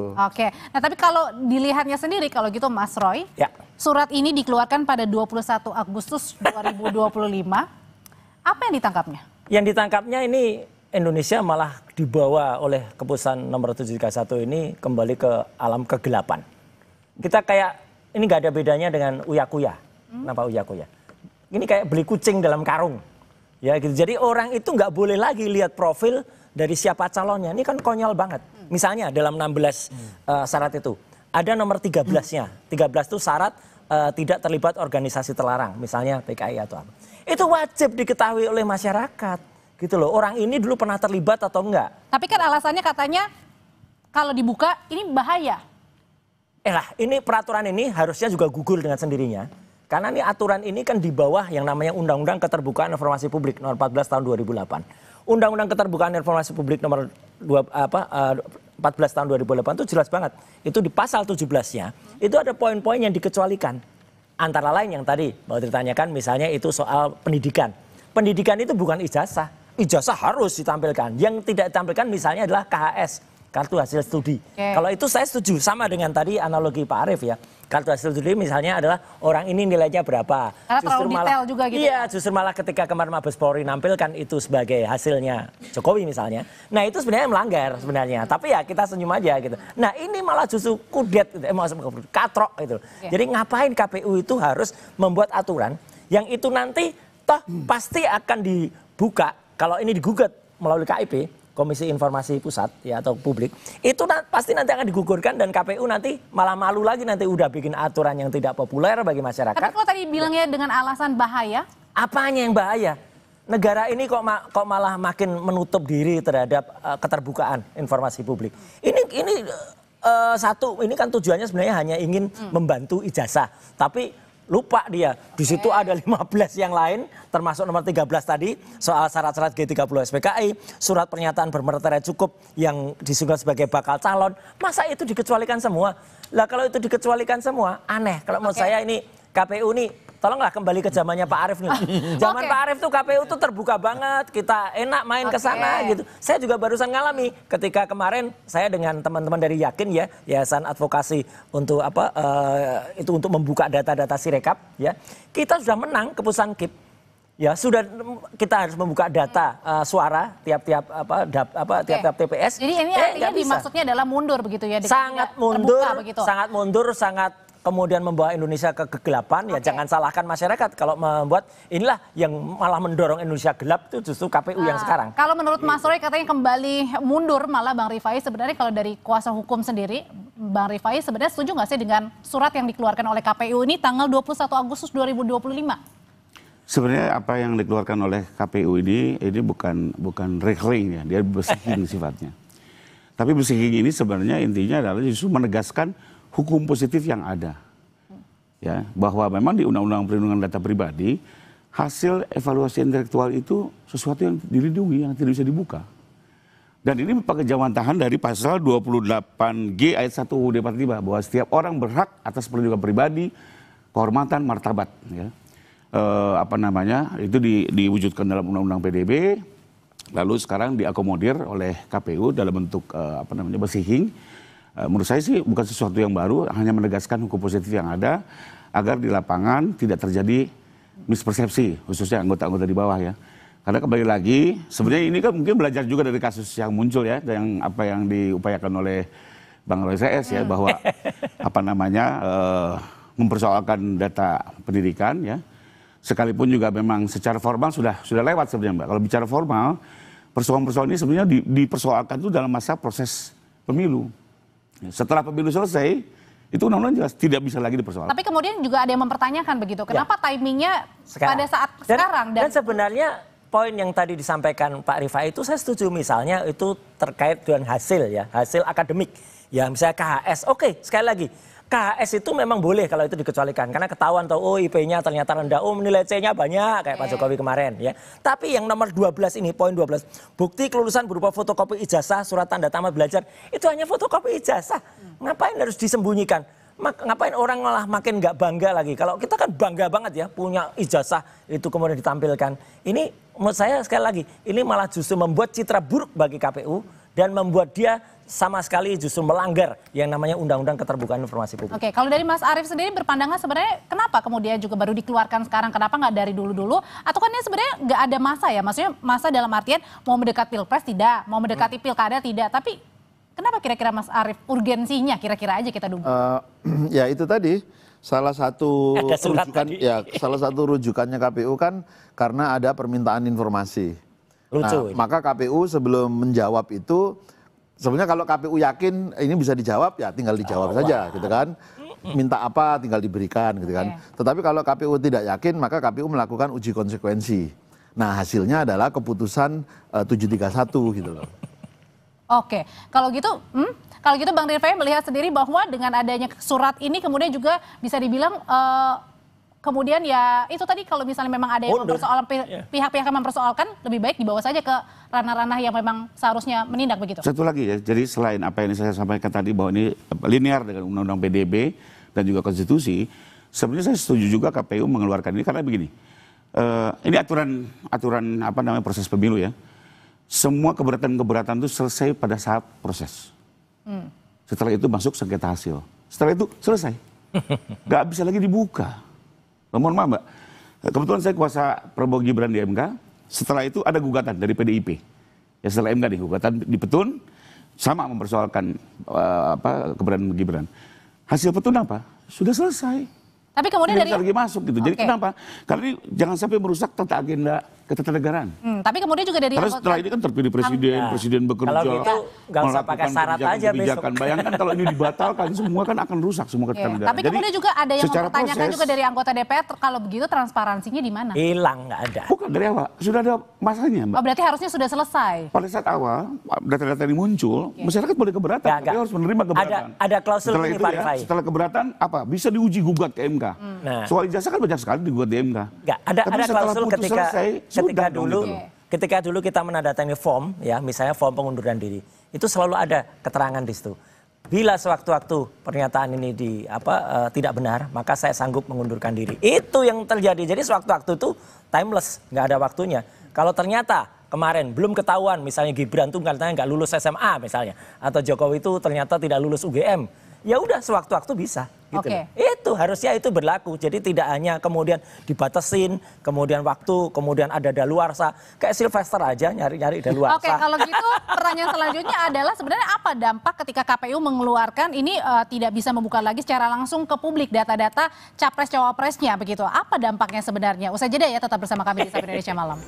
Oke, nah tapi kalau dilihatnya sendiri kalau gitu Mas Roy, Ya. surat ini dikeluarkan pada 21 Agustus 2025, apa yang ditangkapnya? Yang ditangkapnya ini Indonesia malah dibawa oleh keputusan nomor 731 ini kembali ke alam kegelapan. Kita kayak, ini nggak ada bedanya dengan uya-kuya. Kenapa uya-kuya? Ini kayak beli kucing dalam karung. Ya gitu. Jadi orang itu nggak boleh lagi lihat profil dari siapa calonnya. Ini kan konyol banget. Misalnya dalam 16 syarat itu, ada nomor 13-nya. 13 itu syarat tidak terlibat organisasi terlarang. Misalnya PKI atau apa. Itu wajib diketahui oleh masyarakat. Gitu loh. Orang ini dulu pernah terlibat atau enggak. Tapi kan alasannya katanya kalau dibuka ini bahaya. Ini peraturan ini harusnya juga gugur dengan sendirinya. Karena ini aturan ini kan di bawah yang namanya Undang-Undang Keterbukaan Informasi Publik nomor 14 tahun 2008. Undang-Undang Keterbukaan Informasi Publik nomor 14 tahun 2008 itu jelas banget. Itu di pasal 17-nya, itu ada poin-poin yang dikecualikan. Antara lain yang tadi mau ditanyakan misalnya itu soal pendidikan. Pendidikan itu bukan ijazah. Ijazah harus ditampilkan. Yang tidak ditampilkan misalnya adalah KHS. Kartu hasil studi. Kalau itu saya setuju sama dengan tadi analogi Pak Arief ya. Kartu hasil studi misalnya adalah orang ini nilainya berapa. Karena terlalu detail juga gitu. Iya, justru malah ketika kemarin Mabes Polri nampilkan itu sebagai hasilnya Jokowi misalnya. Nah itu sebenarnya melanggar sebenarnya. Tapi ya kita senyum aja gitu. Nah ini malah justru kudet, katrok gitu. Jadi ngapain KPU itu harus membuat aturan yang itu nanti toh pasti akan dibuka kalau ini digugat melalui KIP. Komisi Informasi Pusat ya atau publik itu pasti nanti akan digugurkan dan KPU nanti malah malu lagi nanti udah bikin aturan yang tidak populer bagi masyarakat. Tapi kalau tadi bilangnya dengan alasan bahaya, apanya yang bahaya? Negara ini kok malah makin menutup diri terhadap keterbukaan informasi publik. Ini kan tujuannya sebenarnya hanya ingin membantu ijazah, tapi lupa dia. Di situ ada 15 yang lain, termasuk nomor 13 tadi, soal syarat-syarat G30 SPKI, surat pernyataan berkriteria cukup yang disebut sebagai bakal calon. Masa itu dikecualikan semua? Lah kalau itu dikecualikan semua, aneh. Kalau menurut saya ini KPU nih, tolonglah kembali ke zamannya Pak Arief nih. Zaman Pak Arief tuh KPU tuh terbuka banget, kita enak main ke sana gitu. Saya juga barusan ngalami ketika kemarin saya dengan teman-teman dari Yakin ya, Yayasan Advokasi untuk itu untuk membuka data-data Sirekap ya. Kita sudah menang keputusan KIP. Ya, sudah kita harus membuka data suara tiap-tiap tiap-tiap TPS. Jadi ini artinya dimaksudnya adalah mundur begitu ya? Sangat mundur, sangat kemudian membawa Indonesia ke kegelapan. Ya jangan salahkan masyarakat kalau membuat inilah yang malah mendorong Indonesia gelap itu justru KPU yang sekarang. Kalau menurut Mas Roy katanya kembali mundur malah Bang Rifai, sebenarnya kalau dari kuasa hukum sendiri Bang Rifai sebenarnya setuju nggak sih dengan surat yang dikeluarkan oleh KPU ini tanggal 21 Agustus 2025? Sebenarnya apa yang dikeluarkan oleh KPU ini bukan reclaim ya, dia bersihing sifatnya. Tapi bersihing ini sebenarnya intinya adalah justru menegaskan hukum positif yang ada. Ya, bahwa memang di Undang-Undang Perlindungan Data Pribadi, hasil evaluasi intelektual itu sesuatu yang dilindungi, yang tidak bisa dibuka. Dan ini pakai jawantahan dari pasal 28G ayat 1 UUD 45 bahwa setiap orang berhak atas perlindungan pribadi, kehormatan, martabat. Ya. Itu diwujudkan dalam Undang-Undang PDB, lalu sekarang diakomodir oleh KPU dalam bentuk bersihing. Menurut saya sih bukan sesuatu yang baru, hanya menegaskan hukum positif yang ada agar di lapangan tidak terjadi mispersepsi, khususnya anggota-anggota di bawah ya. Karena kembali lagi, sebenarnya ini kan mungkin belajar juga dari kasus yang muncul ya, yang diupayakan oleh Bang Roy CS ya, bahwa mempersoalkan data pendidikan ya. Sekalipun juga memang secara formal sudah lewat sebenarnya Mbak. Kalau bicara formal, persoalan-persoalan ini sebenarnya dipersoalkan itu dalam masa proses pemilu. Setelah pemilu selesai, itu undang-undang jelas tidak bisa lagi dipersoalkan. Tapi kemudian juga ada yang mempertanyakan begitu, kenapa timingnya pada saat sekarang? Dan sebenarnya poin yang tadi disampaikan Pak Rifai itu saya setuju, misalnya itu terkait dengan hasil ya, hasil akademik. Ya misalnya KHS, oke, sekali lagi. KHS itu memang boleh kalau itu dikecualikan karena ketahuan IP-nya ternyata rendah, nilai C-nya banyak kayak Pak Jokowi kemarin ya. Tapi yang nomor 12 ini, poin 12, bukti kelulusan berupa fotokopi ijazah, surat tanda tamat belajar, itu hanya fotokopi ijazah. Ngapain harus disembunyikan? Ngapain orang malah makin nggak bangga lagi? Kalau kita kan bangga banget ya punya ijazah itu kemudian ditampilkan. Ini menurut saya sekali lagi, ini malah justru membuat citra buruk bagi KPU dan membuat dia sama sekali justru melanggar yang namanya Undang-Undang Keterbukaan Informasi Publik. Oke, kalau dari Mas Arief sendiri berpandangan sebenarnya kenapa kemudian juga baru dikeluarkan sekarang, kenapa nggak dari dulu-dulu? Atau kan ini sebenarnya nggak ada masa ya, maksudnya masa dalam artian mau mendekat pilpres tidak, mau mendekati pilkada tidak, tapi kenapa kira-kira Mas Arief urgensinya kira-kira aja kita dulu? Ya itu tadi salah satu salah satu rujukannya KPU kan karena ada permintaan informasi. Lucu. Nah, maka KPU sebelum menjawab itu sebenarnya kalau KPU yakin ini bisa dijawab ya tinggal dijawab saja gitu kan. Minta apa tinggal diberikan gitu kan. Tetapi kalau KPU tidak yakin maka KPU melakukan uji konsekuensi. Nah, hasilnya adalah keputusan 731 gitu loh. Oke, kalau gitu Bang Rifai melihat sendiri bahwa dengan adanya surat ini kemudian juga bisa dibilang kemudian ya itu tadi kalau misalnya memang ada yang mempersoalkan pihak-pihak yang mempersoalkan lebih baik dibawa saja ke ranah-ranah yang memang seharusnya menindak begitu. Satu lagi ya, jadi selain apa yang saya sampaikan tadi bahwa ini linear dengan Undang-Undang PDB dan juga konstitusi, sebenarnya saya setuju juga KPU mengeluarkan ini karena begini. Ini aturan apa namanya proses pemilu ya. Semua keberatan-keberatan itu selesai pada saat proses. Setelah itu masuk sengketa hasil. Setelah itu selesai. Gak bisa lagi dibuka. Mohon maaf Mbak, kebetulan saya kuasa Prabowo Gibran di MK, setelah itu ada gugatan dari PDIP. Ya setelah MK nih, gugatan di Petun, sama mempersoalkan keberatan Gibran. Hasil Petun apa? Sudah selesai. Tapi kemudian tidak bisa lagi masuk gitu. Jadi kenapa? Karena ini jangan sampai merusak tata agenda ketatanegaraan. Tapi kemudian juga dari karena setelah ini kan terpilih presiden bekerja. Kalau gitu nggak usah pakai syarat aja besok. Bayangkan kalau ini dibatalkan semua kan akan rusak semua ketatanegaraan. Tapi kemudian juga ada yang mempertanyakan juga dari anggota DPR kalau begitu transparansinya di mana? Hilang, nggak ada. Bukan dari awal, sudah ada masanya Mbak. Oh, berarti harusnya sudah selesai. Pada saat awal data-data ini muncul, masyarakat boleh keberatan, tapi harus menerima keberatan. Ada klausul setelah ini itu Pak Rifai. Setelah keberatan apa? Bisa diuji gugat ke MK. Nah. Soal ijazah kan banyak sekali digugat di MK. Nggak, ada klausul ketika dulu kita menandatangani form ya, misalnya form pengunduran diri, itu selalu ada keterangan di situ. Bila sewaktu-waktu pernyataan ini tidak benar, maka saya sanggup mengundurkan diri. Itu yang terjadi. Jadi sewaktu-waktu itu timeless, nggak ada waktunya. Kalau ternyata kemarin belum ketahuan, misalnya Gibran tuh katanya nggak lulus SMA misalnya, atau Jokowi itu ternyata tidak lulus UGM, ya udah sewaktu-waktu bisa. Gitu itu harusnya itu berlaku. Jadi tidak hanya kemudian dibatasin, kemudian waktu, kemudian ada daluarsa. Kayak Sylvester aja nyari-nyari daluarsa. Oke, kalau gitu pertanyaan selanjutnya adalah sebenarnya apa dampak ketika KPU mengeluarkan ini tidak bisa membuka lagi secara langsung ke publik data-data capres-cawapresnya begitu. Apa dampaknya sebenarnya? Usai jeda ya, tetap bersama kami di Sapa Indonesia Malam.